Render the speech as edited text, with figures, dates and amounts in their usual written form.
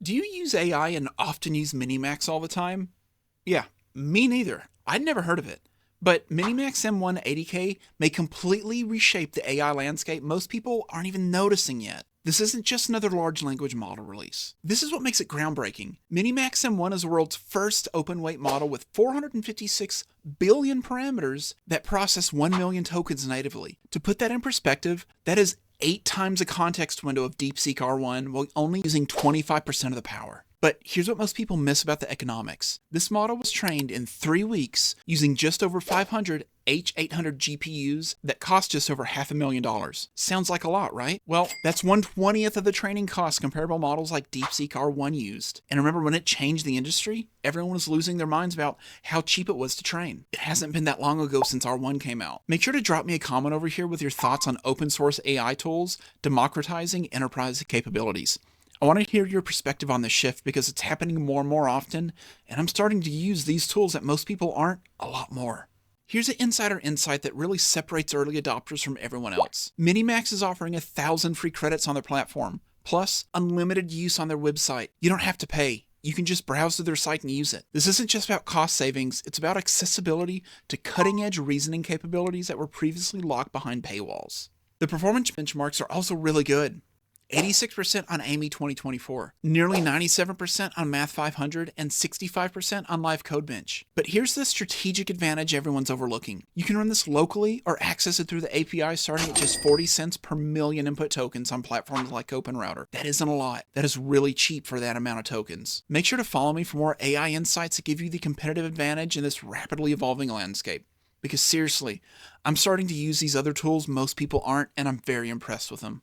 Do you use AI and often use Minimax all the time? Yeah, me neither. I'd never heard of it. But Minimax M1 80K may completely reshape the AI landscape most people aren't even noticing yet. This isn't just another large language model release. This is what makes it groundbreaking. Minimax M1 is the world's first open weight model with 456 billion parameters that process 1 million tokens natively. To put that in perspective, that is 8 times the context window of DeepSeek R1 while only using 25% of the power. But here's what most people miss about the economics. This model was trained in 3 weeks using just over 500 H800 GPUs that cost just over $500,000. Sounds like a lot, right? Well, that's 1/20th of the training cost comparable models like DeepSeek R1 used. And remember when it changed the industry? Everyone was losing their minds about how cheap it was to train. It hasn't been that long ago since R1 came out. Make sure to drop me a comment over here with your thoughts on open source AI tools democratizing enterprise capabilities. I want to hear your perspective on this shift because it's happening more and more often, and I'm starting to use these tools that most people aren't a lot more. Here's an insider insight that really separates early adopters from everyone else. Minimax is offering 1,000 free credits on their platform, plus unlimited use on their website. You don't have to pay. You can just browse to their site and use it. This isn't just about cost savings, it's about accessibility to cutting-edge reasoning capabilities that were previously locked behind paywalls. The performance benchmarks are also really good. 86% on AMI 2024, nearly 97% on Math 500, and 65% on Live Codebench. But here's the strategic advantage everyone's overlooking. You can run this locally or access it through the API starting at just 40 cents per million input tokens on platforms like OpenRouter. That isn't a lot. That is really cheap for that amount of tokens. Make sure to follow me for more AI insights that give you the competitive advantage in this rapidly evolving landscape. Because seriously, I'm starting to use these other tools most people aren't, and I'm very impressed with them.